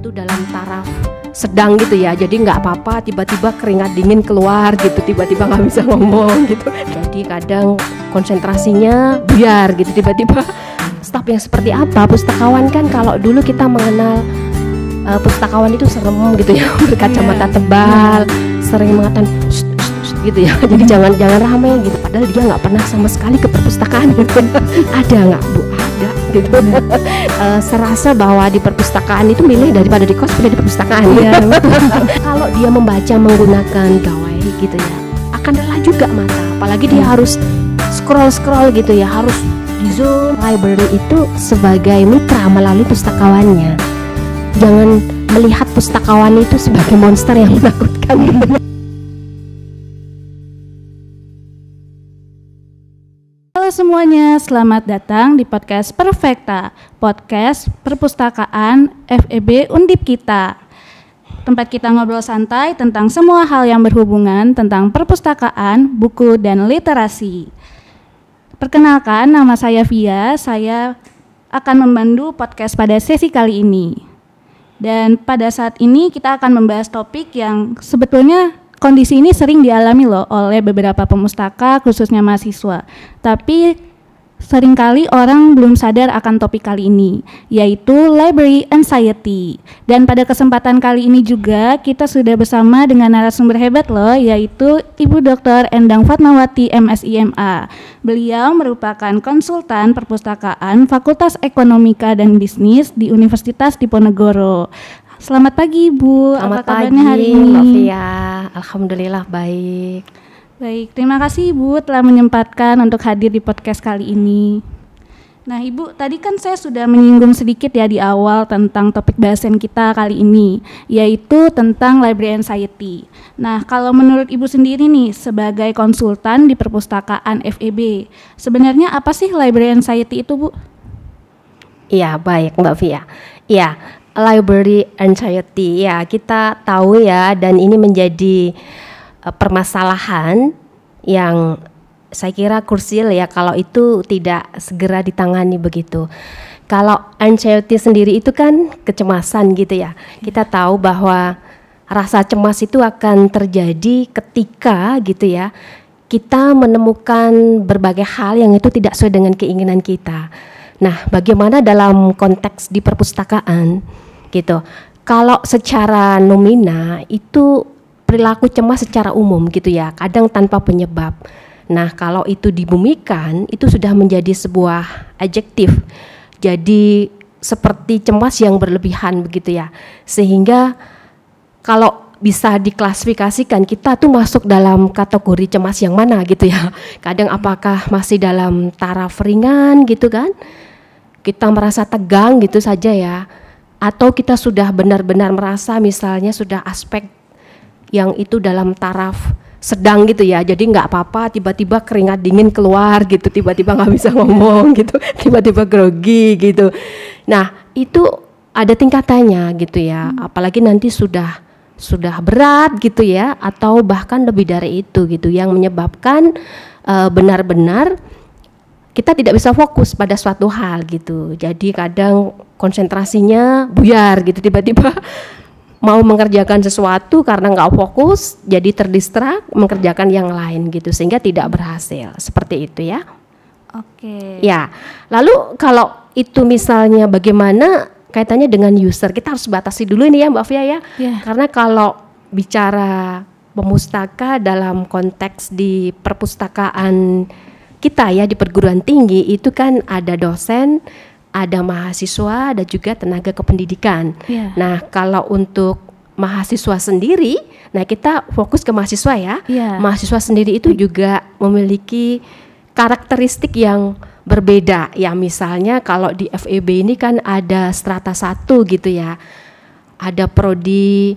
itu dalam taraf sedang gitu ya, jadi nggak apa-apa tiba-tiba keringat dingin keluar gitu, tiba-tiba nggak bisa ngomong gitu. Jadi kadang konsentrasinya buyar gitu, tiba-tiba staf yang seperti apa. Pustakawan kan kalau dulu kita mengenal pustakawan itu serem gitu ya, berkacamata tebal, sering mengatakan gitu ya, jadi jangan ramai gitu, padahal dia nggak pernah sama sekali ke perpustakaan gitu. Ada nggak Bu? Ada gitu. Serasa bahwa di perpustakaan itu milih daripada di kos, pilih di perpustakaan ya. Kalau dia membaca menggunakan gawai gitu ya, akan lelah juga mata, apalagi dia harus scroll gitu ya, harus di zoom. Library itu sebagai mitra melalui pustakawannya. Jangan melihat pustakawan itu sebagai monster yang menakutkan. Halo semuanya, selamat datang di podcast Perfekta, podcast perpustakaan FEB Undip kita. Tempat kita ngobrol santai tentang semua hal yang berhubungan tentang perpustakaan, buku, dan literasi. Perkenalkan, nama saya Via, saya akan memandu podcast pada sesi kali ini. Dan pada saat ini kita akan membahas topik yang sebetulnya kondisi ini sering dialami loh oleh beberapa pemustaka, khususnya mahasiswa. Tapi seringkali orang belum sadar akan topik kali ini, yaitu library anxiety. Dan pada kesempatan kali ini juga kita sudah bersama dengan narasumber hebat loh, yaitu Ibu Dr. Endang Fatmawati MSIMA. Beliau merupakan konsultan perpustakaan Fakultas Ekonomika dan Bisnis di Universitas Diponegoro. Selamat pagi Ibu, Selamat apa kabarnya pagi, hari ini? Mbak Fia. Alhamdulillah baik. Baik, terima kasih Ibu telah menyempatkan untuk hadir di podcast kali ini. Nah Ibu, tadi kan saya sudah menyinggung sedikit ya di awal tentang topik bahasan kita kali ini, yaitu tentang library anxiety. Nah kalau menurut Ibu sendiri nih, sebagai konsultan di perpustakaan FEB, sebenarnya apa sih library anxiety itu Bu? Iya, baik Mbak Fia. Iya, library anxiety ya kita tahu ya, dan ini menjadi permasalahan yang saya kira krusial ya kalau itu tidak segera ditangani begitu. Kalau anxiety sendiri itu kan kecemasan gitu ya. Kita tahu bahwa rasa cemas itu akan terjadi ketika gitu ya kita menemukan berbagai hal yang itu tidak sesuai dengan keinginan kita. Nah, bagaimana dalam konteks di perpustakaan gitu. Kalau secara nomina itu perilaku cemas secara umum gitu ya, kadang tanpa penyebab. Nah, kalau itu dibumikan, itu sudah menjadi sebuah adjektif. Jadi seperti cemas yang berlebihan begitu ya. Sehingga kalau bisa diklasifikasikan kita tuh masuk dalam kategori cemas yang mana gitu ya. Kadang apakah masih dalam taraf ringan gitu kan? Kita merasa tegang gitu saja ya. Atau kita sudah benar-benar merasa misalnya sudah aspek yang itu dalam taraf sedang gitu ya, jadi nggak apa-apa tiba-tiba keringat dingin keluar gitu, tiba-tiba nggak bisa ngomong gitu, tiba-tiba grogi gitu. Nah itu ada tingkatannya gitu ya, apalagi nanti sudah berat gitu ya, atau bahkan lebih dari itu gitu, yang menyebabkan benar-benar kita tidak bisa fokus pada suatu hal gitu. Jadi kadang konsentrasinya buyar gitu, tiba-tiba mau mengerjakan sesuatu karena nggak fokus, jadi terdistrak mengerjakan yang lain gitu, sehingga tidak berhasil. Seperti itu ya. Oke. Ya, lalu kalau itu misalnya bagaimana kaitannya dengan user, kita harus batasi dulu ini ya Mbak Fia ya. Karena kalau bicara pemustaka dalam konteks di perpustakaan kita ya, di perguruan tinggi itu kan ada dosen, ada mahasiswa, ada juga tenaga kependidikan. Nah kalau untuk mahasiswa sendiri, nah kita fokus ke mahasiswa ya. Mahasiswa sendiri itu juga memiliki karakteristik yang berbeda ya. Misalnya kalau di FEB ini kan ada strata 1 gitu ya. Ada prodi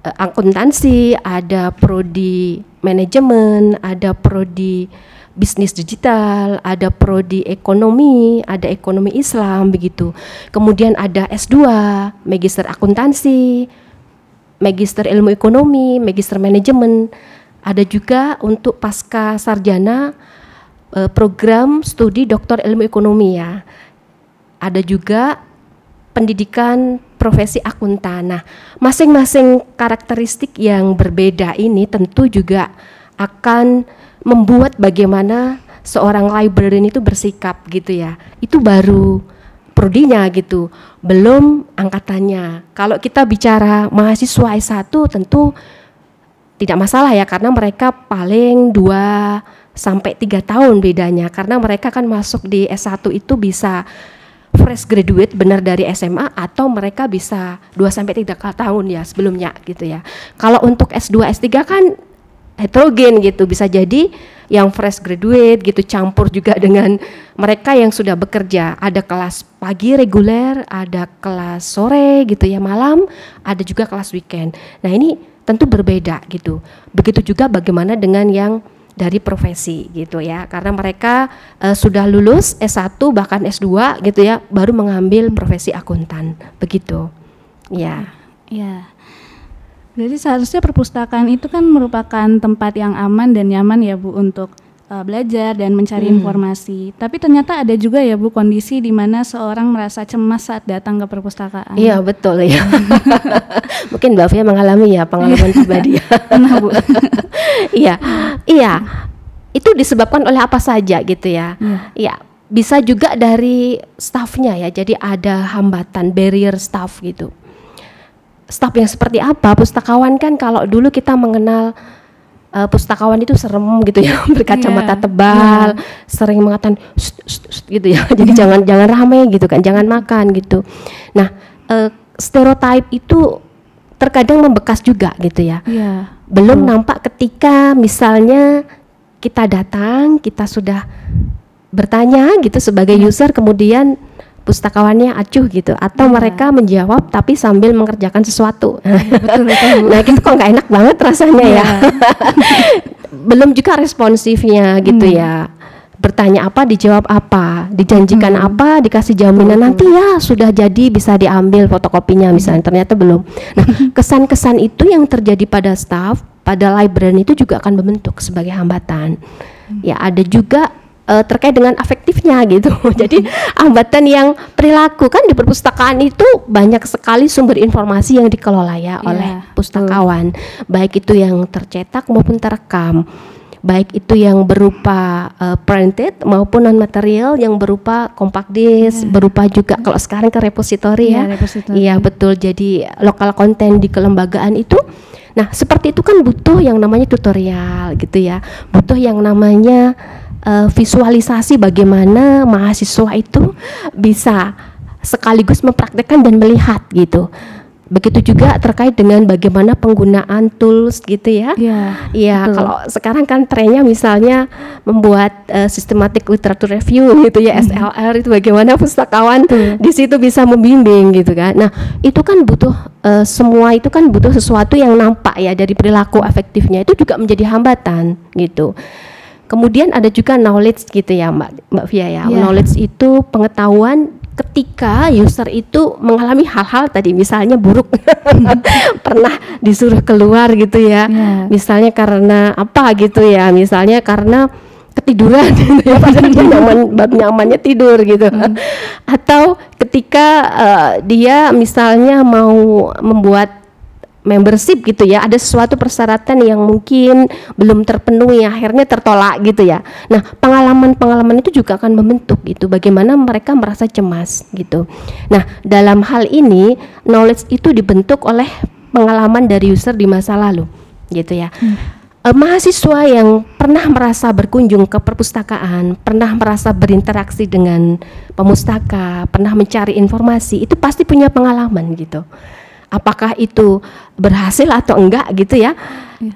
akuntansi, ada prodi manajemen, ada prodi bisnis digital, ada prodi ekonomi, ada ekonomi Islam begitu. Kemudian ada S2, magister akuntansi, magister ilmu ekonomi, magister manajemen. Ada juga untuk pasca sarjana program studi doktor ilmu ekonomi ya. Ada juga pendidikan profesi akuntan. Nah, masing-masing karakteristik yang berbeda ini tentu juga akan membuat bagaimana seorang librarian itu bersikap gitu ya. Itu baru prodinya gitu, belum angkatannya. Kalau kita bicara mahasiswa S1 tentu tidak masalah ya, karena mereka paling 2 sampai 3 tahun bedanya, karena mereka kan masuk di S1 itu bisa fresh graduate benar dari SMA, atau mereka bisa 2 sampai 3 tahun ya sebelumnya gitu ya. Kalau untuk S2 S3 kan heterogen gitu, bisa jadi yang fresh graduate gitu campur juga dengan mereka yang sudah bekerja. Ada kelas pagi reguler, ada kelas sore gitu ya, malam, ada juga kelas weekend. Nah, ini tentu berbeda gitu. Begitu juga bagaimana dengan yang dari profesi gitu ya, karena mereka sudah lulus S1 bahkan S2 gitu ya, baru mengambil profesi akuntan begitu ya. Ya, jadi seharusnya perpustakaan itu kan merupakan tempat yang aman dan nyaman ya Bu untuk belajar dan mencari informasi. Tapi ternyata ada juga ya Bu kondisi di mana seorang merasa cemas saat datang ke perpustakaan. Iya betul ya. Mungkin Mbak Fia mengalami ya pengalaman pribadi. Nah Bu. Iya, itu disebabkan oleh apa saja gitu ya. Iya, bisa juga dari staffnya ya. Jadi ada hambatan, barrier staff gitu. Staff yang seperti apa? Pustakawan kan kalau dulu kita mengenal pustakawan itu serem gitu ya, berkacamata tebal, sering mengatakan gitu ya. Jadi jangan ramai gitu kan, jangan makan gitu. Nah, stereotip itu terkadang membekas juga gitu ya. Belum nampak ketika misalnya kita datang, kita sudah bertanya gitu sebagai user, kemudian pustakawannya acuh gitu, atau mereka menjawab tapi sambil mengerjakan sesuatu. Nah, itu kok nggak enak banget rasanya ya. Belum juga responsifnya gitu ya. Bertanya apa, dijawab apa, dijanjikan apa, dikasih jaminan nanti ya sudah jadi bisa diambil fotokopinya misalnya, ternyata belum. Nah, kesan-kesan itu yang terjadi pada staff, pada librarian itu juga akan membentuk sebagai hambatan. Ya, ada juga terkait dengan afektifnya gitu. Jadi hambatan yang perilaku, kan di perpustakaan itu banyak sekali sumber informasi yang dikelola ya oleh pustakawan, baik itu yang tercetak maupun terekam, baik itu yang berupa printed maupun non material yang berupa compact disc, berupa juga kalau sekarang ke repository ya. Iya betul. Jadi lokal konten di kelembagaan itu. Nah, seperti itu kan butuh yang namanya tutorial gitu ya. Butuh yang namanya visualisasi bagaimana mahasiswa itu bisa sekaligus mempraktekkan dan melihat gitu. Begitu juga terkait dengan bagaimana penggunaan tools gitu ya. Iya, kalau sekarang kan trennya misalnya membuat systematic literature review gitu ya, SLR, itu bagaimana pustakawan di situ bisa membimbing gitu kan. Nah, itu kan butuh semua itu kan butuh sesuatu yang nampak ya dari perilaku afektifnya, itu juga menjadi hambatan gitu. Kemudian ada juga knowledge gitu ya Mbak Fia ya. Knowledge itu pengetahuan ketika user itu mengalami hal-hal tadi misalnya buruk, pernah disuruh keluar gitu ya. Misalnya karena apa gitu ya, misalnya karena ketiduran gitu ya, padahal dia nyamannya tidur gitu. Atau ketika dia misalnya mau membuat membership gitu ya, ada sesuatu persyaratan yang mungkin belum terpenuhi, akhirnya tertolak gitu ya. Nah, pengalaman-pengalaman itu juga akan membentuk gitu bagaimana mereka merasa cemas gitu. Nah, dalam hal ini knowledge itu dibentuk oleh pengalaman dari user di masa lalu gitu ya. Mahasiswa yang pernah merasa berkunjung ke perpustakaan, pernah merasa berinteraksi dengan pemustaka, pernah mencari informasi, itu pasti punya pengalaman gitu. Apakah itu berhasil atau enggak gitu ya,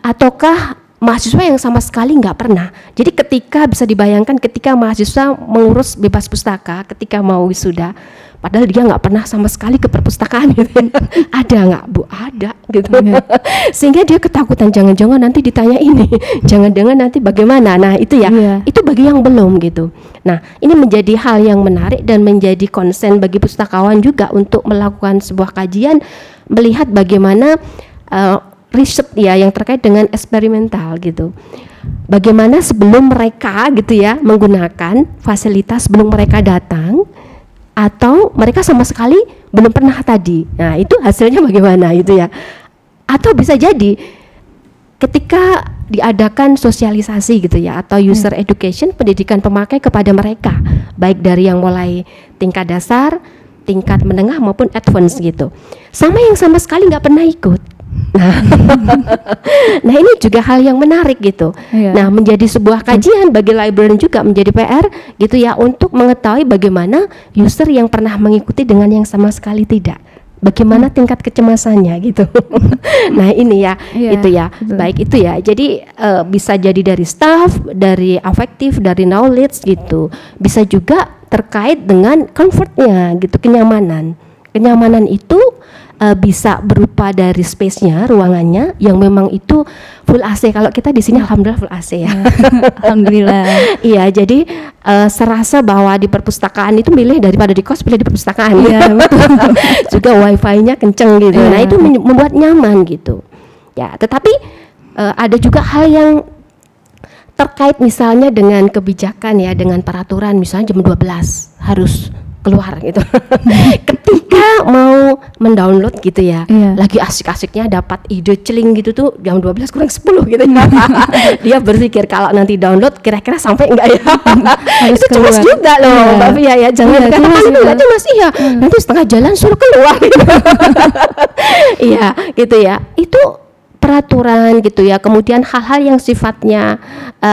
ataukah mahasiswa yang sama sekali nggak pernah. Jadi ketika bisa dibayangkan ketika mahasiswa mengurus bebas pustaka ketika mau wisuda, padahal dia nggak pernah sama sekali ke perpustakaan gitu. Ada nggak Bu? Ada gitu. Sehingga dia ketakutan, jangan-jangan nanti ditanya ini, jangan-jangan nanti bagaimana. Nah itu ya, itu bagi yang belum gitu. Nah ini menjadi hal yang menarik dan menjadi konsen bagi pustakawan juga untuk melakukan sebuah kajian, melihat bagaimana riset ya yang terkait dengan eksperimental gitu. Bagaimana sebelum mereka gitu ya menggunakan fasilitas, sebelum mereka datang, atau mereka sama sekali belum pernah tadi. Nah, itu hasilnya bagaimana gitu ya. Atau bisa jadi ketika diadakan sosialisasi gitu ya, atau user education, pendidikan pemakai kepada mereka, baik dari yang mulai tingkat dasar, tingkat menengah maupun advance gitu, sama yang sama sekali nggak pernah ikut. Nah ini juga hal yang menarik gitu. Nah, menjadi sebuah kajian bagi librarian juga menjadi PR gitu ya, untuk mengetahui bagaimana user yang pernah mengikuti dengan yang sama sekali tidak, bagaimana tingkat kecemasannya gitu. Nah ini ya, itu ya, baik itu ya. Jadi bisa jadi dari staff, dari afektif, dari knowledge gitu. Bisa juga terkait dengan comfortnya gitu, kenyamanan. Kenyamanan itu bisa berupa dari space-nya, ruangannya yang memang itu full AC. Kalau kita di sini alhamdulillah full AC ya. Alhamdulillah. Iya, jadi serasa bahwa di perpustakaan itu milih daripada di kos, pilih di perpustakaan. Iya, betul. Juga wifi-nya kenceng gitu. Nah, itu membuat nyaman gitu. Ya, tetapi ada juga hal yang terkait misalnya dengan kebijakan ya, dengan peraturan misalnya jam 12 harus keluar gitu. Ketika mau mendownload gitu ya, lagi asik-asiknya dapat ide celing gitu tuh jam 12 kurang 10 gitu ya. Dia berpikir kalau nanti download kira-kira sampai enggak ya. Itu cemas juga loh Mbak Fia ya, jangan katakan itu enggak cemas, iya nanti setengah jalan suruh keluar gitu. Iya gitu ya, itu peraturan gitu ya, kemudian hal-hal yang sifatnya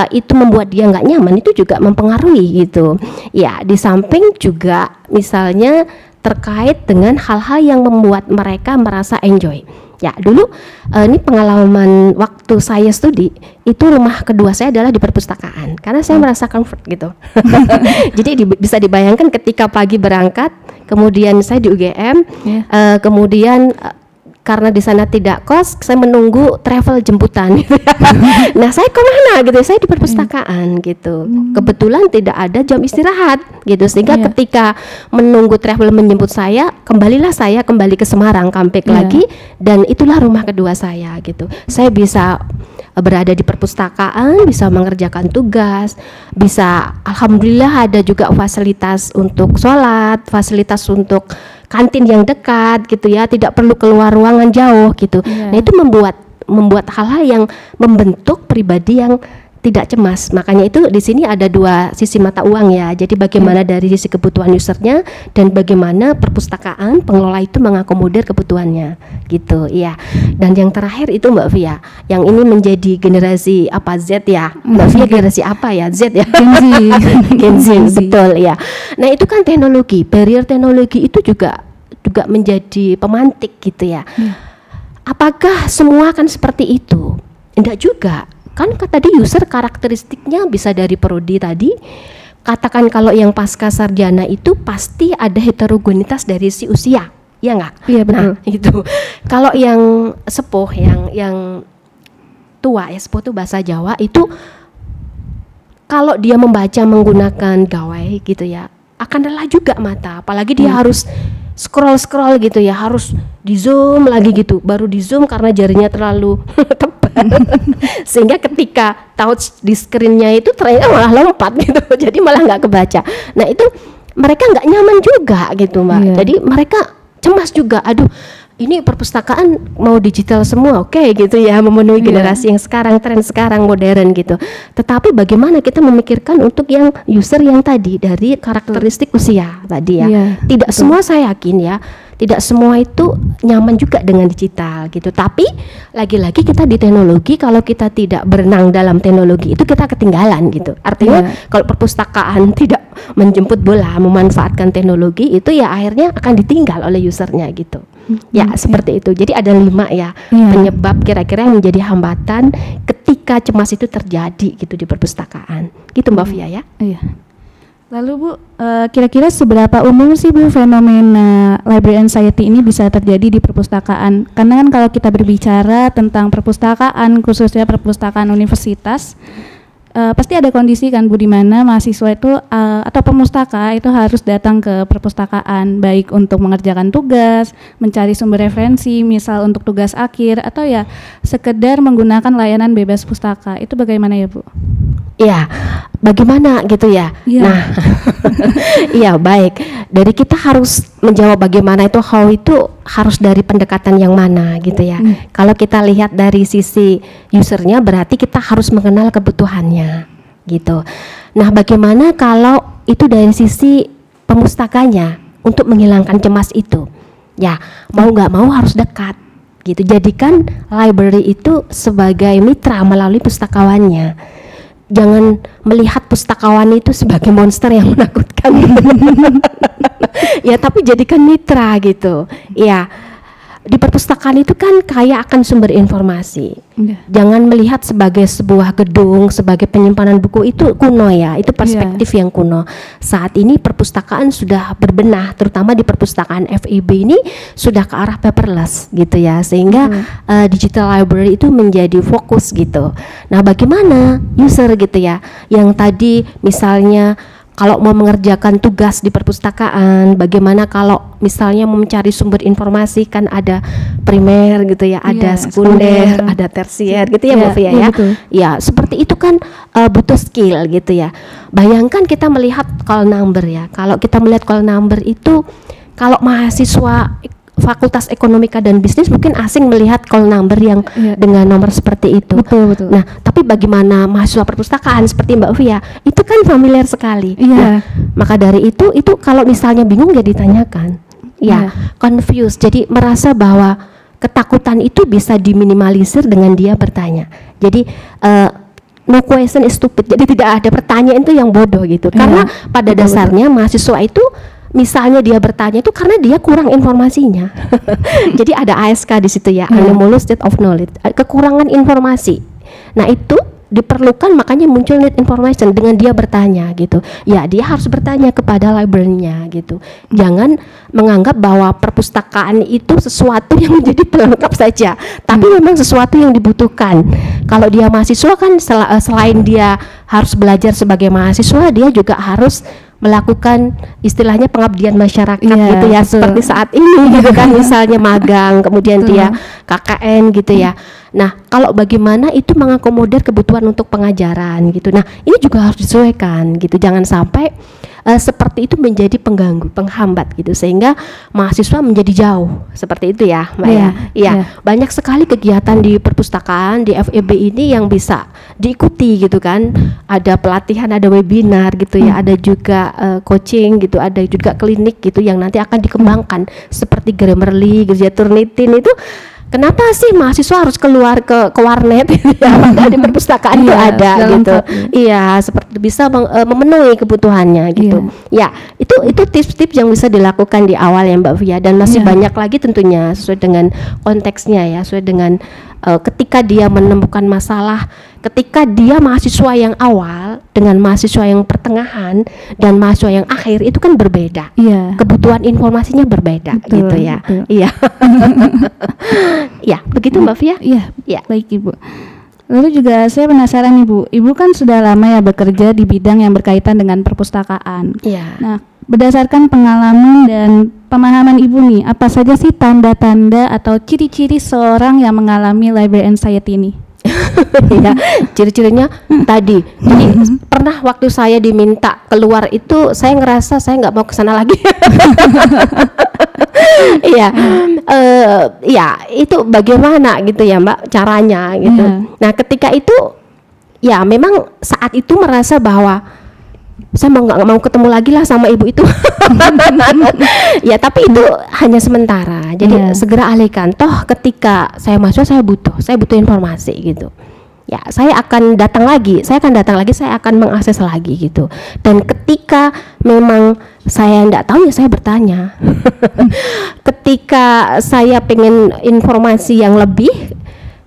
itu membuat dia nggak nyaman itu juga mempengaruhi gitu ya. Di samping juga misalnya terkait dengan hal-hal yang membuat mereka merasa enjoy ya. Dulu ini pengalaman waktu saya studi, itu rumah kedua saya adalah di perpustakaan karena saya merasa comfort gitu. Jadi bisa dibayangkan ketika pagi berangkat, kemudian saya di UGM, kemudian karena di sana tidak kos, saya menunggu travel jemputan. Nah, saya kemana gitu? Saya di perpustakaan gitu. Kebetulan tidak ada jam istirahat gitu, sehingga ketika menunggu travel menjemput saya, kembalilah saya kembali ke Semarang, comeback lagi, dan itulah rumah kedua saya gitu. Saya bisa berada di perpustakaan, bisa mengerjakan tugas, bisa alhamdulillah ada juga fasilitas untuk sholat, fasilitas untuk kantin yang dekat gitu ya, tidak perlu keluar ruangan jauh gitu. Nah, itu membuat hal-hal yang membentuk pribadi yang tidak cemas. Makanya itu di sini ada dua sisi mata uang ya. Jadi bagaimana dari sisi kebutuhan usernya dan bagaimana perpustakaan pengelola itu mengakomodir kebutuhannya gitu. Iya. Dan yang terakhir itu Mbak Fia, yang ini menjadi generasi apa Z ya. Mbak Fia generasi apa ya? Z ya. Gen Z, betul ya. Nah, itu kan teknologi, barrier teknologi itu juga menjadi pemantik gitu ya. Apakah semua kan seperti itu? Enggak juga. Kan tadi user karakteristiknya bisa dari prodi tadi. Katakan kalau yang pasca sarjana itu pasti ada heterogenitas dari si usia, ya enggak? Iya betul. Nah, itu. Kalau yang sepuh, yang tua ya, sepuh itu bahasa Jawa itu, kalau dia membaca menggunakan gawai gitu ya, akan lelah juga mata. Apalagi dia harus scroll gitu ya, harus di zoom lagi gitu, baru di zoom karena jarinya terlalu tebal. Sehingga ketika touch di screen-nya itu ternyata malah lompat gitu, jadi malah nggak kebaca. Nah, itu mereka nggak nyaman juga gitu Mbak. Jadi mereka cemas juga, aduh ini perpustakaan mau digital semua, oke gitu ya, memenuhi generasi yang sekarang, tren sekarang modern gitu. Tetapi bagaimana kita memikirkan untuk yang user yang tadi dari karakteristik usia tadi ya. Tidak semua, saya yakin ya, tidak semua itu nyaman juga dengan digital gitu. Tapi lagi-lagi kita di teknologi, kalau kita tidak berenang dalam teknologi itu kita ketinggalan gitu. Artinya kalau perpustakaan tidak menjemput bola, memanfaatkan teknologi itu ya akhirnya akan ditinggal oleh usernya gitu. Ya seperti itu. Jadi ada 5 ya penyebab kira-kira yang menjadi hambatan ketika cemas itu terjadi gitu di perpustakaan. Gitu Mbak Fia ya. Iya. Lalu Bu, kira-kira seberapa umum sih Bu fenomena library anxiety ini bisa terjadi di perpustakaan? Karena kan kalau kita berbicara tentang perpustakaan, khususnya perpustakaan universitas, pasti ada kondisi kan Bu, di mana mahasiswa itu atau pemustaka itu harus datang ke perpustakaan, baik untuk mengerjakan tugas, mencari sumber referensi, misal untuk tugas akhir, atau ya sekedar menggunakan layanan bebas pustaka. Itu bagaimana ya Bu? Iya, bagaimana gitu ya. Iya. Nah, iya baik. Dari kita harus menjawab bagaimana itu, how itu harus dari pendekatan yang mana gitu ya. Kalau kita lihat dari sisi usernya, berarti kita harus mengenal kebutuhannya gitu. Nah, bagaimana kalau itu dari sisi pemustakanya untuk menghilangkan cemas itu? Ya, mau nggak mau harus dekat gitu. Jadikan library itu sebagai mitra melalui pustakawannya. Jangan melihat pustakawan itu sebagai monster yang menakutkan. Ya, tapi jadikan mitra gitu. Ya, di perpustakaan itu kan kaya akan sumber informasi. Jangan melihat sebagai sebuah gedung, sebagai penyimpanan buku, itu kuno ya. Itu perspektif yang kuno. Saat ini perpustakaan sudah berbenah, terutama di perpustakaan FEB ini sudah ke arah paperless gitu ya. Sehingga digital library itu menjadi fokus gitu. Nah, bagaimana user gitu ya, yang tadi misalnya kalau mau mengerjakan tugas di perpustakaan, bagaimana kalau misalnya mau mencari sumber informasi, kan ada primer gitu ya, ada sekunder, ada tersier gitu ya Mbak Fia ya. Ya, seperti itu kan butuh skill gitu ya. Bayangkan kita melihat call number ya. Kalau kita melihat call number itu, kalau mahasiswa Fakultas Ekonomika dan Bisnis mungkin asing melihat call number yang dengan nomor seperti itu. Betul. Nah, tapi bagaimana mahasiswa perpustakaan seperti Mbak Fia, itu kan familiar sekali. Nah, maka dari itu kalau misalnya bingung ya ditanyakan. Ya, confused. Jadi merasa bahwa ketakutan itu bisa diminimalisir dengan dia bertanya. Jadi no question is stupid. Jadi tidak ada pertanyaan itu yang bodoh gitu. Karena pada dasarnya mahasiswa itu, misalnya dia bertanya itu karena dia kurang informasinya. Jadi ada ASK di situ ya, anomalous state of knowledge, kekurangan informasi. Nah, itu diperlukan, makanya muncul need information dengan dia bertanya gitu. Ya, dia harus bertanya kepada library-nya gitu. Jangan menganggap bahwa perpustakaan itu sesuatu yang menjadi pelengkap saja, tapi memang sesuatu yang dibutuhkan. Kalau dia mahasiswa kan selain dia harus belajar sebagai mahasiswa, dia juga harus melakukan istilahnya pengabdian masyarakat gitu ya, seperti saat ini gitu kan, misalnya magang, kemudian dia KKN gitu ya. Nah, kalau bagaimana itu mengakomodir kebutuhan untuk pengajaran gitu. Nah, ini juga harus disesuaikan gitu, jangan sampai seperti itu menjadi pengganggu, penghambat gitu, sehingga mahasiswa menjadi jauh seperti itu ya Mbak ya. Iya, banyak sekali kegiatan di perpustakaan, di FEB ini yang bisa diikuti gitu kan. Ada pelatihan, ada webinar gitu ya, ada juga coaching gitu, ada juga klinik gitu yang nanti akan dikembangkan seperti Grammarly, Gerja Turnitin itu. Kenapa sih mahasiswa harus keluar ke warnet gitu ya? Padahal di perpustakaan itu ada gitu. Iya, seperti bisa memenuhi kebutuhannya gitu. Ya, itu tips-tips yang bisa dilakukan di awal ya Mbak Fia, dan masih banyak lagi tentunya sesuai dengan konteksnya ya, sesuai dengan ketika dia menemukan masalah, ketika dia mahasiswa yang awal dengan mahasiswa yang pertengahan dan mahasiswa yang akhir itu kan berbeda. Kebutuhan informasinya berbeda gitu ya. Iya. Ya, begitu Mbak Fia? Iya. Baik Ibu. Lalu juga saya penasaran Ibu kan sudah lama ya bekerja di bidang yang berkaitan dengan perpustakaan. Nah, berdasarkan pengalaman dan pemahaman Ibu nih, apa saja sih tanda-tanda atau ciri-ciri seorang yang mengalami library anxiety ini? Ya, ciri-cirinya tadi. Jadi pernah waktu saya diminta keluar itu, saya ngerasa saya nggak mau kesana lagi. Iya, ya itu bagaimana gitu ya Mbak caranya gitu. Nah, ketika itu ya memang saat itu merasa bahwa saya nggak mau ketemu lagi lah sama ibu itu. Ya, tapi itu hanya sementara. Jadi segera alihkan. Toh ketika saya masuk, saya butuh informasi gitu. Ya, saya akan datang lagi, saya akan mengakses lagi gitu. Dan ketika memang saya tidak tahu ya saya bertanya. Ketika saya pengen informasi yang lebih,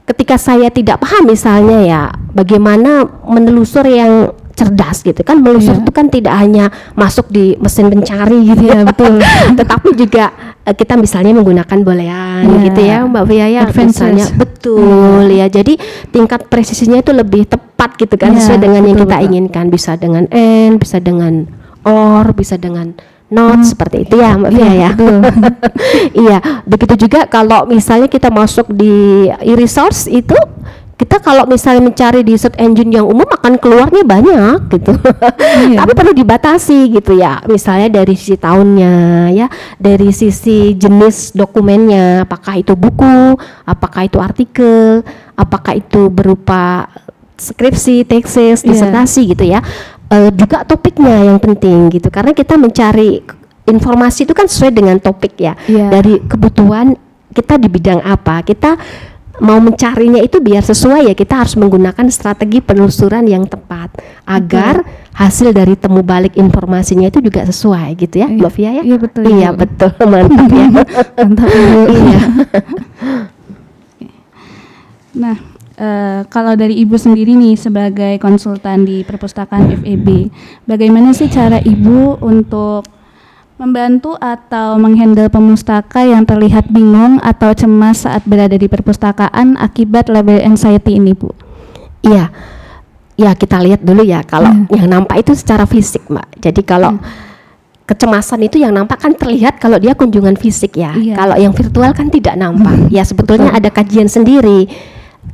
ketika saya tidak paham misalnya ya, bagaimana menelusur yang cerdas gitu kan. Menelusur itu kan tidak hanya masuk di mesin pencari gitu ya, betul. Tetapi juga kita misalnya menggunakan boolean gitu ya Mbak Fia ya, misalnya betul ya. Jadi tingkat presisinya itu lebih tepat gitu kan, sesuai dengan yang kita inginkan. Bisa dengan and, bisa dengan or, bisa dengan not, seperti itu ya Mbak Fia ya. Iya, begitu juga kalau misalnya kita masuk di e-resource itu, kita kalau misalnya mencari di search engine yang umum akan keluarnya banyak gitu. Tapi perlu dibatasi gitu ya. Misalnya dari sisi tahunnya ya, dari sisi jenis dokumennya, apakah itu buku, apakah itu artikel, apakah itu berupa skripsi, tesis, disertasi gitu ya. Juga topiknya yang penting gitu. Karena kita mencari informasi itu kan sesuai dengan topik ya. Dari kebutuhan kita di bidang apa. Kita mau mencarinya itu biar sesuai ya, kita harus menggunakan strategi penelusuran yang tepat agar hasil dari temu balik informasinya itu juga sesuai gitu ya, Mbak Fia ya? Iya betul. Iya betul, mantap ya. Mantap Ibu. Iya. Nah, kalau dari Ibu sendiri nih sebagai konsultan di perpustakaan FEB, bagaimana sih cara Ibu untuk membantu atau menghandle pemustaka yang terlihat bingung atau cemas saat berada di perpustakaan akibat label anxiety ini, Bu? Iya, ya kita lihat dulu ya, kalau yang nampak itu secara fisik, Mbak. Jadi kalau kecemasan itu yang nampak kan terlihat kalau dia kunjungan fisik ya. Kalau yang virtual kan tidak nampak. Ya sebetulnya ada kajian sendiri.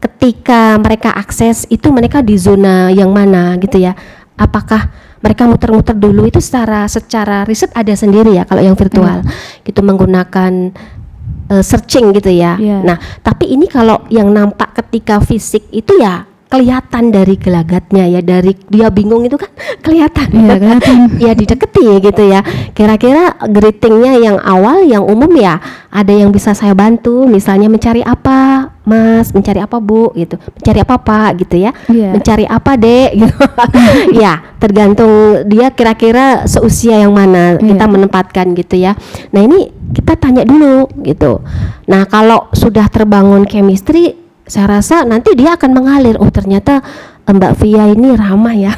Ketika mereka akses itu mereka di zona yang mana gitu ya. Apakah mereka muter-muter dulu itu secara riset ada sendiri ya kalau yang virtual. Gitu menggunakan searching gitu ya. Nah, tapi ini kalau yang nampak ketika fisik itu ya kelihatan dari gelagatnya ya, dari dia bingung itu kan kelihatan. Ya dideketi gitu ya. Kira-kira greetingnya yang awal, yang umum ya, ada yang bisa saya bantu, misalnya mencari apa Mas, mencari apa Bu gitu, mencari apa Pak gitu ya, mencari apa Dek gitu. Ya tergantung dia kira-kira seusia yang mana kita menempatkan gitu ya. Nah ini kita tanya dulu gitu. Nah kalau sudah terbangun chemistry, saya rasa nanti dia akan mengalir. Oh ternyata Mbak Fia ini ramah ya.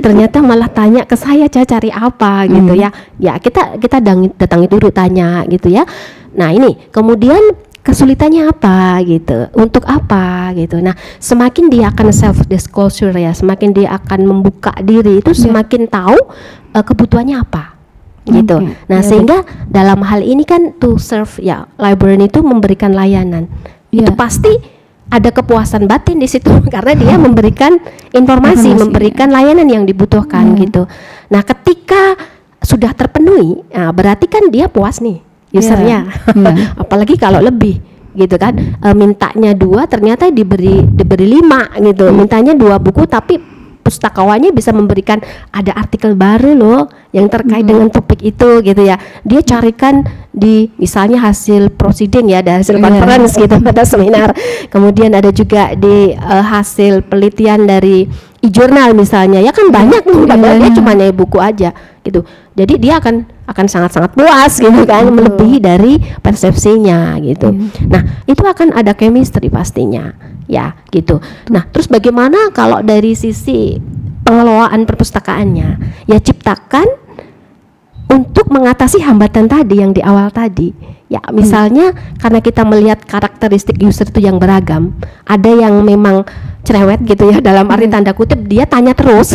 Ternyata malah tanya ke saya cari apa gitu ya. Ya kita datangi dulu tanya gitu ya. Nah ini kemudian kesulitannya apa gitu, untuk apa gitu. Nah semakin dia akan self disclosure ya, semakin dia akan membuka diri itu semakin tahu kebutuhannya apa gitu. Nah sehingga dalam hal ini kan to serve ya, librarian itu memberikan layanan. Itu pasti ada kepuasan batin di situ karena dia memberikan informasi, memberikan layanan yang dibutuhkan gitu. Nah ketika sudah terpenuhi, nah berarti kan dia puas nih usernya. Apalagi kalau lebih gitu kan, mintanya 2 ternyata diberi 5 gitu. Mintanya 2 buku tapi pustakawannya bisa memberikan ada artikel baru loh yang terkait dengan topik itu gitu ya. Dia carikan di misalnya hasil proceeding ya, dari hasil conference gitu atau seminar. Kemudian ada juga di hasil penelitian dari e-journal misalnya. Ya kan banyak nih, padahal dia cuma nyari buku aja gitu. Jadi dia akan sangat-sangat puas gitu kan, melebihi dari persepsinya gitu. Nah, itu akan ada chemistry pastinya. Ya, gitu. Nah, terus bagaimana kalau dari sisi pengelolaan perpustakaannya? Ya ciptakan untuk mengatasi hambatan tadi yang di awal tadi. Ya, misalnya karena kita melihat karakteristik user itu yang beragam, ada yang memang cerewet gitu ya, dalam arti tanda kutip dia tanya terus.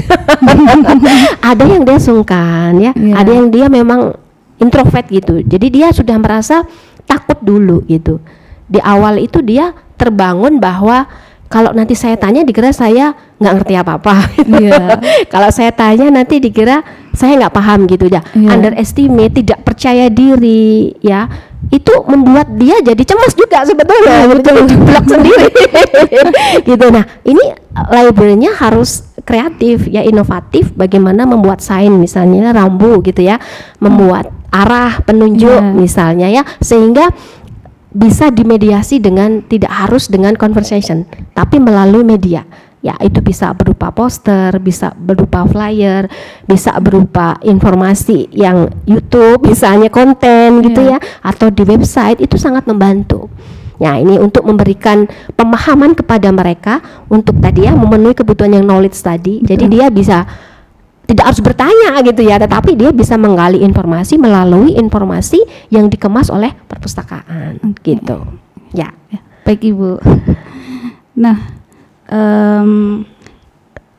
Ada yang dia sungkan ya, ada yang dia memang introvert gitu. Jadi dia sudah merasa takut dulu gitu. Di awal itu dia terbangun bahwa kalau nanti saya tanya dikira saya nggak ngerti apa-apa. Kalau saya tanya nanti dikira saya nggak paham gitu ya. Underestimate, tidak percaya diri ya. Itu membuat dia jadi cemas juga sebetulnya, blok sendiri. Gitu. Nah, ini library-nya harus kreatif ya, inovatif, bagaimana membuat sign misalnya rambu gitu ya, membuat arah penunjuk misalnya ya, sehingga bisa dimediasi dengan tidak harus dengan conversation, tapi melalui media. Ya, itu bisa berupa poster, bisa berupa flyer, bisa berupa informasi yang YouTube, misalnya konten gitu ya, atau di website, itu sangat membantu. Ya, ini untuk memberikan pemahaman kepada mereka untuk tadi ya memenuhi kebutuhan yang knowledge tadi. Jadi dia bisa tidak harus bertanya gitu ya, tetapi dia bisa menggali informasi melalui informasi yang dikemas oleh perpustakaan gitu. Ya. Baik Ibu. Nah,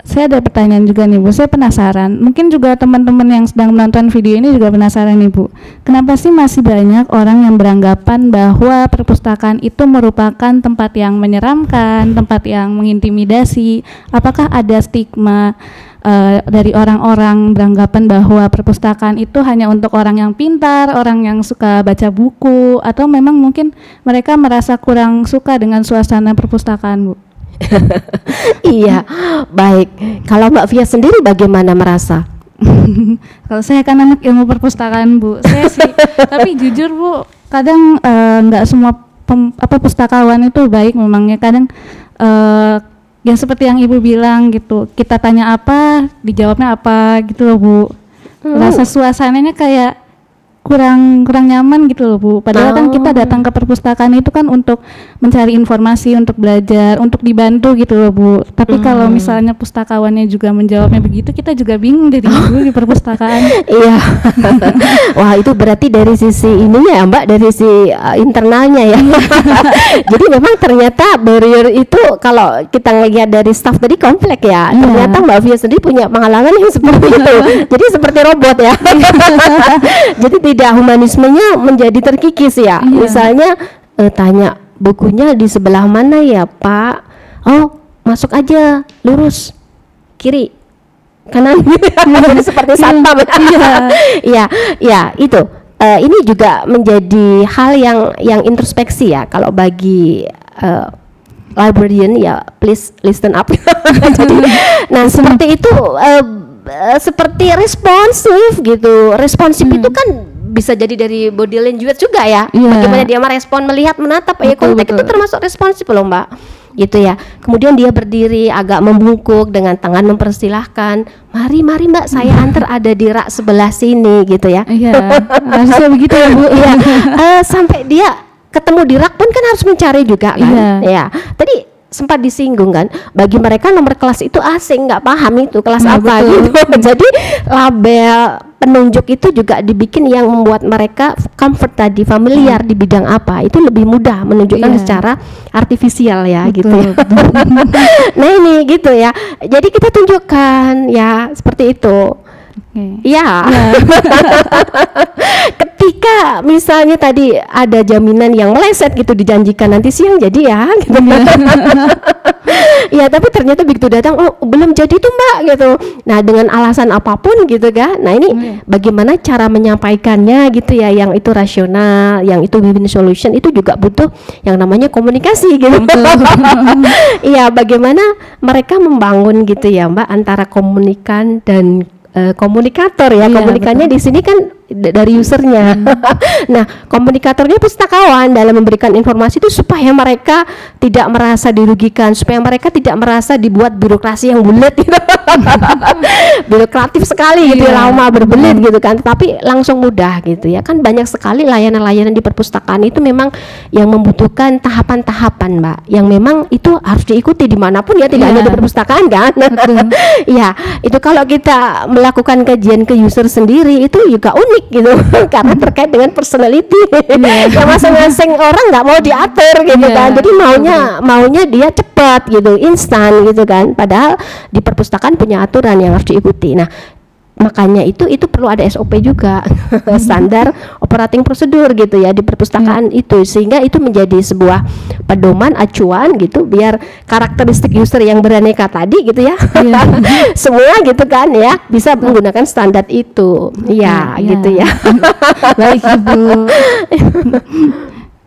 Saya ada pertanyaan juga nih Bu, saya penasaran. Mungkin juga teman-teman yang sedang menonton video ini juga penasaran nih Bu. Kenapa sih masih banyak orang yang beranggapan bahwa perpustakaan itu merupakan tempat yang menyeramkan, tempat yang mengintimidasi? Apakah ada stigma dari orang-orang beranggapan bahwa perpustakaan itu hanya untuk orang yang pintar, orang yang suka baca buku, atau memang mungkin mereka merasa kurang suka dengan suasana perpustakaan Bu? Iya, baik. Kalau Mbak Via sendiri bagaimana merasa? Kalau saya kan anak ilmu perpustakaan Bu, saya sih, tapi jujur Bu, kadang nggak semua pustakawan itu baik memangnya. Kadang ya seperti yang Ibu bilang gitu, kita tanya apa, dijawabnya apa gitu loh Bu. Rasa suasananya kayak kurang nyaman gitu loh Bu. Padahal kan kita datang ke perpustakaan itu kan untuk mencari informasi, untuk belajar, untuk dibantu gitu loh Bu. Tapi kalau misalnya pustakawannya juga menjawabnya begitu, kita juga bingung dari dulu di perpustakaan. Iya. Wah, itu berarti dari sisi ininya ya Mbak, dari sisi internalnya ya. Jadi memang ternyata barrier itu kalau kita ngelihat dari staff tadi komplek ya. Ternyata Mbak Via sendiri punya pengalaman yang seperti itu. Jadi seperti robot ya. Jadi tidak humanismenya menjadi terkikis ya. Misalnya tanya bukunya di sebelah mana ya Pak? Oh, masuk aja, lurus kiri kanan. Jadi seperti satpam. Iya, itu. Ini juga menjadi hal yang introspeksi ya. Kalau bagi librarian ya, please listen up. Jadi, nah seperti itu. Seperti responsif gitu. Responsif itu kan bisa jadi dari body language juga ya. Bagaimana dia merespon, melihat, menatap, konteks itu termasuk responsif loh Mbak. Gitu ya. Kemudian dia berdiri agak membungkuk dengan tangan mempersilahkan. Mari Mbak, saya antar ada di rak sebelah sini gitu ya. Iya. Harusnya begitu ya Bu. Iya. Sampai dia ketemu di rak pun kan harus mencari juga kan. Ya. Tadi sempat disinggung kan, bagi mereka nomor kelas itu asing, nggak paham itu kelas apa gitu. Jadi label penunjuk itu juga dibikin yang membuat mereka comfort tadi, familiar di bidang apa, itu lebih mudah menunjukkan secara artifisial ya. Betul, gitu ya. Nah ini gitu ya, jadi kita tunjukkan ya seperti itu. Ya. Ketika misalnya tadi ada jaminan yang meleset gitu, dijanjikan nanti siang jadi ya gitu. Ya tapi ternyata begitu datang, oh belum jadi tuh Mbak gitu. Nah dengan alasan apapun gitu kan. Nah ini bagaimana cara menyampaikannya gitu ya, yang itu rasional, yang itu win-win solution, itu juga butuh yang namanya komunikasi gitu. Iya, bagaimana mereka membangun gitu ya Mbak antara komunikan dan komunikator ya. Komunikannya di sini kan dari usernya. Nah, komunikatornya pustakawan dalam memberikan informasi itu supaya mereka tidak merasa dirugikan, supaya mereka tidak merasa dibuat birokrasi yang bulat gitu. Birokratif sekali gitu, lama berbelit gitu kan, tapi langsung mudah gitu ya. Kan banyak sekali layanan-layanan di perpustakaan itu memang yang membutuhkan tahapan-tahapan Mbak, yang memang itu harus diikuti dimanapun ya, tidak hanya di perpustakaan kan. Iya, itu kalau kita melakukan kajian ke user sendiri itu juga unik gitu. Karena terkait dengan personality. Yang masing-masing orang nggak mau diatur gitu kan. Jadi maunya dia cepat gitu, instan gitu kan. Padahal di perpustakaan punya aturan yang harus diikuti. Nah, makanya itu perlu ada SOP juga. Standar operating prosedur gitu ya di perpustakaan itu, sehingga itu menjadi sebuah pedoman acuan gitu, biar karakteristik user yang beraneka tadi gitu ya. Semua gitu kan ya bisa menggunakan standar itu. Iya gitu ya. Baik Ibu.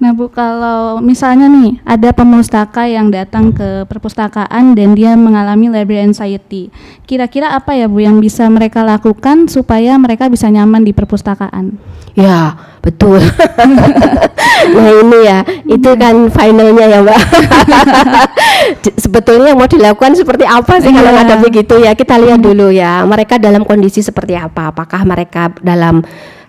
Nah Bu, kalau misalnya nih ada pemustaka yang datang ke perpustakaan dan dia mengalami library anxiety, kira-kira apa ya Bu yang bisa mereka lakukan supaya mereka bisa nyaman di perpustakaan? Ya betul. Nah ini ya, itu kan finalnya ya Mbak. Sebetulnya yang mau dilakukan seperti apa sih kalau ada begitu ya, kita lihat dulu ya, mereka dalam kondisi seperti apa, apakah mereka dalam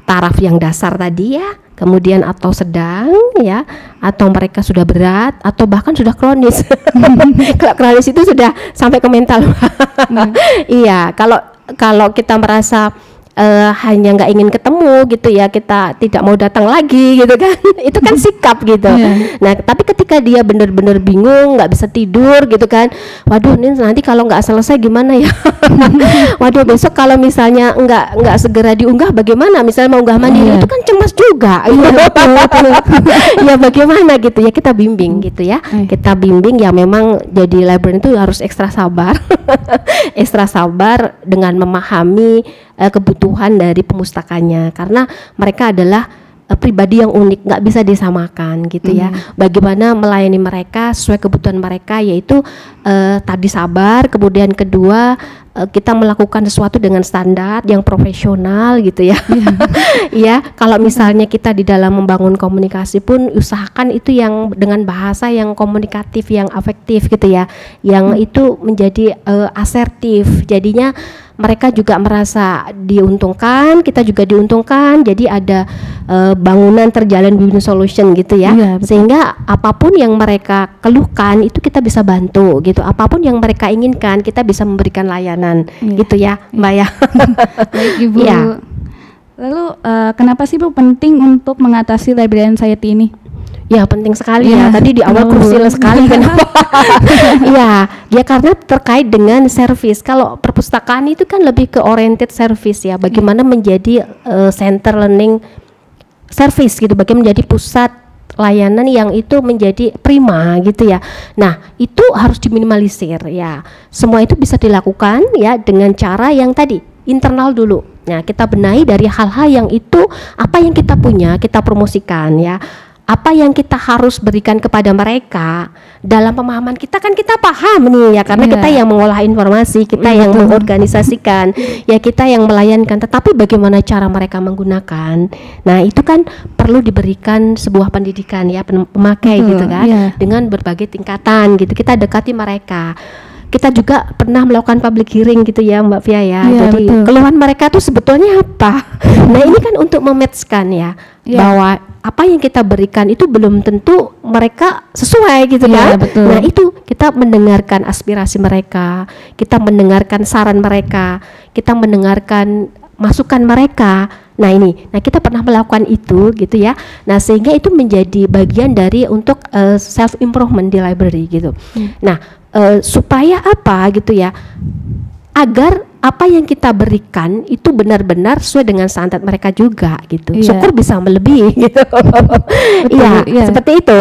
taraf yang dasar tadi ya, kemudian atau sedang ya, atau mereka sudah berat atau bahkan sudah kronis. Kalau kronis itu sudah sampai ke mental. Iya, kalau kita merasa hanya nggak ingin ketemu gitu ya, kita tidak mau datang lagi gitu kan. Itu kan sikap gitu. Nah tapi ketika dia benar-benar bingung, nggak bisa tidur gitu kan, waduh ini nanti kalau nggak selesai gimana ya. Waduh besok kalau misalnya nggak segera diunggah bagaimana, misalnya mau unggah mandiri itu kan cemas juga. Ya bagaimana gitu ya, kita bimbing gitu ya. Kita bimbing ya, memang jadi librarian itu harus ekstra sabar. Ekstra sabar dengan memahami kebutuhan dari pemustakanya, karena mereka adalah pribadi yang unik, nggak bisa disamakan gitu ya. Bagaimana melayani mereka sesuai kebutuhan mereka, yaitu tadi sabar, kemudian kedua kita melakukan sesuatu dengan standar yang profesional gitu ya. Ya, kalau misalnya kita di dalam membangun komunikasi pun usahakan itu yang dengan bahasa yang komunikatif, yang afektif gitu ya, yang itu menjadi asertif. Jadinya mereka juga merasa diuntungkan, kita juga diuntungkan. Jadi ada bangunan terjalin win-win solution gitu ya. Sehingga apapun yang mereka keluhkan itu kita bisa bantu gitu. Apapun yang mereka inginkan kita bisa memberikan layanan gitu ya, Mbak ya. Baik Ibu. Lalu kenapa sih Bu penting untuk mengatasi library anxiety ini? Ya penting sekali ya. Tadi di awal krusial sekali kenapa? Ya karena terkait dengan service. Kalau perpustakaan itu kan lebih ke oriented service ya. Bagaimana menjadi center learning service gitu. Bagaimana menjadi pusat layanan yang itu menjadi prima gitu ya. Nah itu harus diminimalisir ya. Semua itu bisa dilakukan ya dengan cara yang tadi internal dulu. Nah kita benahi dari hal-hal yang itu, apa yang kita punya kita promosikan ya. Apa yang kita harus berikan kepada mereka dalam pemahaman kita, kan kita paham nih ya, karena kita yang mengolah informasi, kita yang mengorganisasikan, ya kita yang melayankan, tetapi bagaimana cara mereka menggunakan. Nah itu kan perlu diberikan sebuah pendidikan ya, pemakai gitu kan, dengan berbagai tingkatan gitu, kita dekati mereka. Kita juga pernah melakukan public hearing gitu ya Mbak Fia ya. Jadi keluhan mereka tuh sebetulnya apa? Nah ini kan untuk mematchkan ya, bahwa apa yang kita berikan itu belum tentu mereka sesuai gitu kan. Nah itu kita mendengarkan aspirasi mereka, kita mendengarkan saran mereka, kita mendengarkan masukan mereka. Nah kita pernah melakukan itu gitu ya. Nah sehingga itu menjadi bagian dari untuk self improvement di library gitu. Nah supaya apa gitu ya, agar apa yang kita berikan itu benar-benar sesuai dengan standar mereka juga gitu. Syukur bisa melebihi gitu. Seperti itu.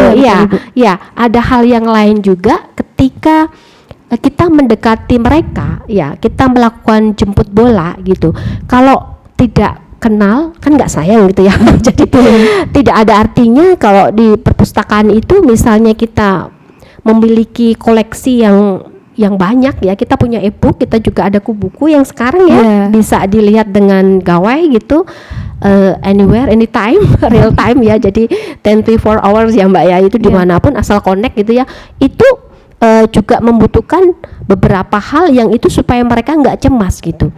Ada hal yang lain juga ketika kita mendekati mereka ya, kita melakukan jemput bola gitu. Kalau tidak kenal kan nggak sayang gitu ya. Jadi tidak ada artinya kalau di perpustakaan itu misalnya kita memiliki koleksi yang banyak ya, kita punya e-book, kita juga ada buku yang sekarang ya bisa dilihat dengan gawai gitu, anywhere, anytime, real time ya, jadi 24 hours ya Mbak ya, itu dimanapun asal connect gitu ya. Itu juga membutuhkan beberapa hal yang itu supaya mereka nggak cemas gitu.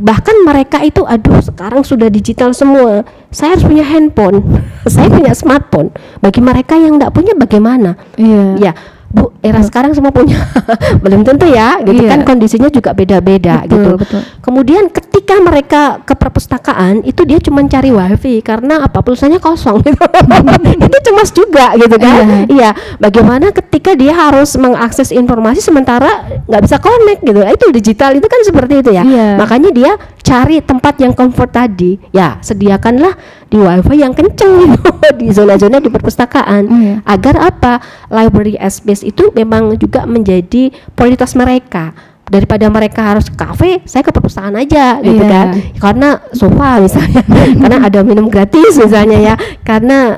Bahkan mereka itu aduh sekarang sudah digital semua, saya harus punya handphone, saya punya smartphone. Bagi mereka yang enggak punya bagaimana? Ya Bu, era sekarang semua punya. Belum tentu ya gitu kan, kondisinya juga beda-beda gitu. Kemudian ketika mereka ke perpustakaan itu dia cuma cari wifi karena apa, pulsanya kosong gitu. Itu cemas juga gitu kan. Bagaimana ketika dia harus mengakses informasi sementara nggak bisa connect gitu. Itu digital itu kan seperti itu ya. Makanya dia cari tempat yang comfort tadi. Ya, sediakanlah di wifi yang kenceng gitu di zona-zona di perpustakaan. Agar apa? Library space itu memang juga menjadi prioritas mereka. Daripada mereka harus ke kafe, saya ke perpustakaan aja gitu kan, karena sofa misalnya, karena ada minum gratis misalnya ya, karena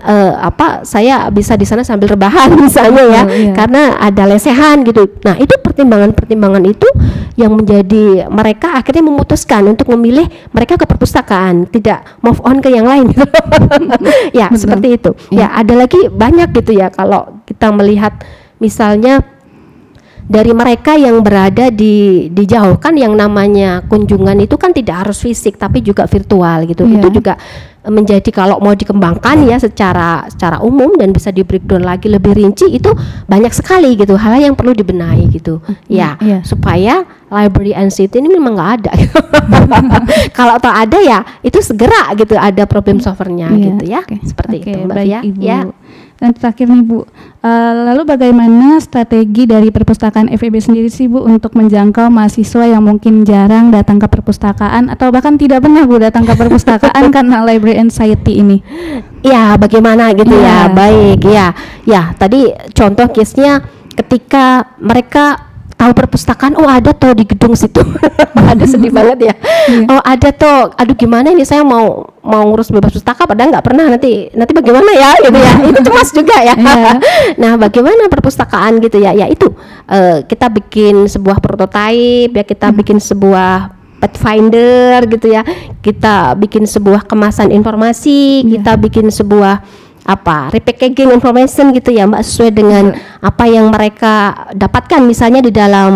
saya bisa di sana sambil rebahan misalnya ya, karena ada lesehan gitu. Nah itu pertimbangan-pertimbangan itu yang menjadi mereka akhirnya memutuskan untuk memilih mereka ke perpustakaan, tidak move on ke yang lain. Ya seperti itu. Ya ada lagi banyak gitu ya, kalau kita melihat misalnya dari mereka yang berada di jauh. Kan yang namanya kunjungan itu kan tidak harus fisik tapi juga virtual gitu. Itu juga menjadi kalau mau dikembangkan ya secara umum dan bisa di breakdown lagi lebih rinci, itu banyak sekali gitu hal yang perlu dibenahi gitu ya, supaya library anxiety ini memang nggak ada. Kalau tak ada ya itu segera gitu ada problem solvernya gitu ya. Seperti itu Mbak Fia. Ya. Dan terakhir nih Bu, lalu bagaimana strategi dari perpustakaan FEB sendiri sih Bu untuk menjangkau mahasiswa yang mungkin jarang datang ke perpustakaan atau bahkan tidak pernah Bu datang ke perpustakaan karena library anxiety ini? Ya, bagaimana gitu ya. Baik ya. Ya, tadi contoh case-nya ketika mereka tahu perpustakaan, oh ada tuh di gedung situ. Ada sedih banget ya. Oh ada tuh, aduh gimana ini saya mau ngurus bebas pustaka padahal nggak pernah, nanti bagaimana ya gitu ya. Itu cemas juga ya. Nah bagaimana perpustakaan gitu ya, ya itu kita bikin sebuah prototipe ya, kita bikin sebuah pathfinder gitu ya, kita bikin sebuah kemasan informasi, kita bikin sebuah repackaging information gitu ya Mbak, sesuai dengan apa yang mereka dapatkan misalnya di dalam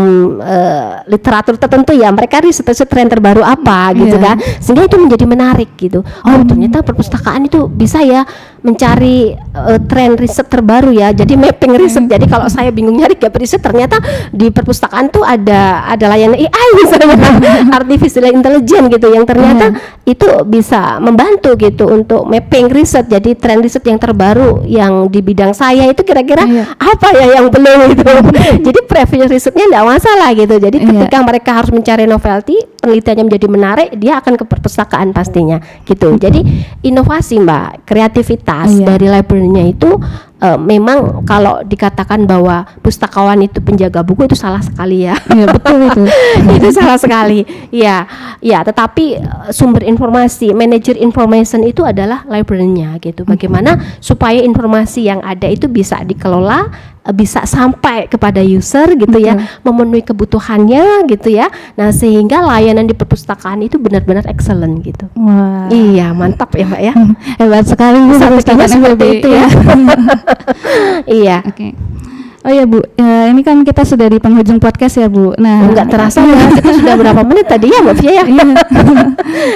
literatur tertentu ya, mereka riset tren terbaru apa gitu kan, sehingga itu menjadi menarik gitu. Oh ternyata perpustakaan itu bisa ya mencari tren riset terbaru ya, jadi mapping riset. Jadi kalau saya bingung nyari gap riset, ternyata di perpustakaan tuh ada layanan AI misalnya, artificial intelligence gitu, yang ternyata itu bisa membantu gitu untuk mapping riset, jadi tren riset yang terbaru yang di bidang saya itu kira-kira apa ya yang belum gitu. Jadi previous risetnya tidak masalah gitu. Jadi ketika mereka harus mencari novelty, penelitiannya menjadi menarik, dia akan ke perpustakaan pastinya gitu. Jadi inovasi Mbak, kreativitas dari library-nya itu memang kalau dikatakan bahwa pustakawan itu penjaga buku itu salah sekali ya. Iya betul itu. Itu salah sekali. Ya, tetapi sumber informasi, manager information itu adalah library-nya gitu. Bagaimana supaya informasi yang ada itu bisa dikelola, bisa sampai kepada user gitu ya, memenuhi kebutuhannya gitu ya. Nah, sehingga layanan di perpustakaan itu benar-benar excellent gitu. Wah. Iya, mantap ya Mbak ya. Hebat sekali Bu perpustakaan seperti itu ya. Iya. Oke. Oh ya Bu, ini kan kita sudah di penghujung podcast ya Bu. Nah, nggak terasa ya, kita sudah berapa menit tadi ya Mbak Fia ya.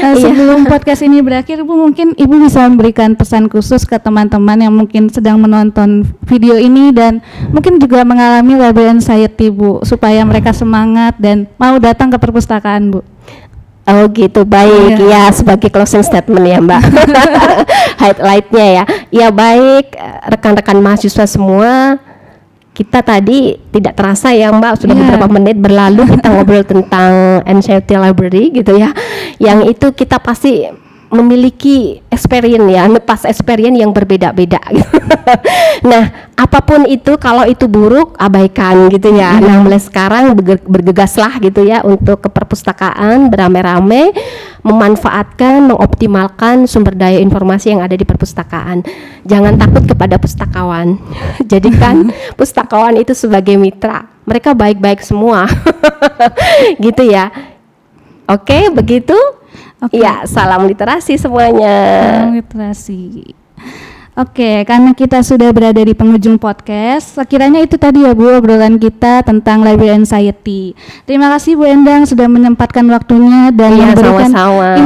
Nah, sebelum podcast ini berakhir Bu, mungkin Ibu bisa memberikan pesan khusus ke teman-teman yang mungkin sedang menonton video ini dan mungkin juga mengalami library anxiety Bu, supaya mereka semangat dan mau datang ke perpustakaan Bu. Oh gitu, baik ya, sebagai closing statement ya Mbak. Highlight-nya ya. Ya baik, rekan-rekan mahasiswa semua, kita tadi tidak terasa ya Mbak, sudah beberapa menit berlalu kita ngobrol tentang anxiety library gitu ya. Yang itu kita pasti memiliki experience ya, pas experience yang berbeda-beda. Nah, apapun itu, kalau itu buruk abaikan gitu ya. Nah, mulai sekarang bergegaslah gitu ya untuk ke perpustakaan beramai-ramai, memanfaatkan, mengoptimalkan sumber daya informasi yang ada di perpustakaan. Jangan takut kepada pustakawan. Jadikan pustakawan itu sebagai mitra. Mereka baik-baik semua. Gitu ya. Oke, begitu. Ya, salam literasi semuanya. Salam literasi. Oke, karena kita sudah berada di penghujung podcast, sekiranya itu tadi ya Bu obrolan kita tentang library anxiety. Terima kasih Bu Endang sudah menyempatkan waktunya dan memberikan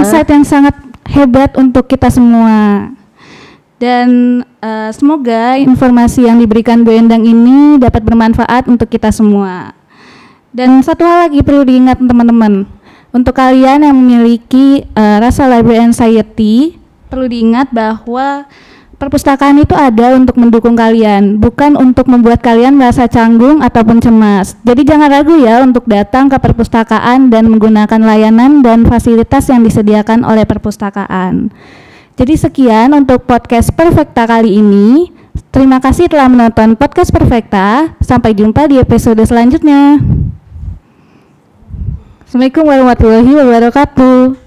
insight yang sangat hebat untuk kita semua. Dan semoga informasi yang diberikan Bu Endang ini dapat bermanfaat untuk kita semua. Dan satu hal lagi perlu diingat teman-teman, untuk kalian yang memiliki rasa library anxiety, perlu diingat bahwa perpustakaan itu ada untuk mendukung kalian, bukan untuk membuat kalian merasa canggung ataupun cemas. Jadi jangan ragu ya untuk datang ke perpustakaan dan menggunakan layanan dan fasilitas yang disediakan oleh perpustakaan. Jadi sekian untuk podcast Perfekta kali ini. Terima kasih telah menonton podcast Perfekta. Sampai jumpa di episode selanjutnya. Assalamualaikum warahmatullahi wabarakatuh.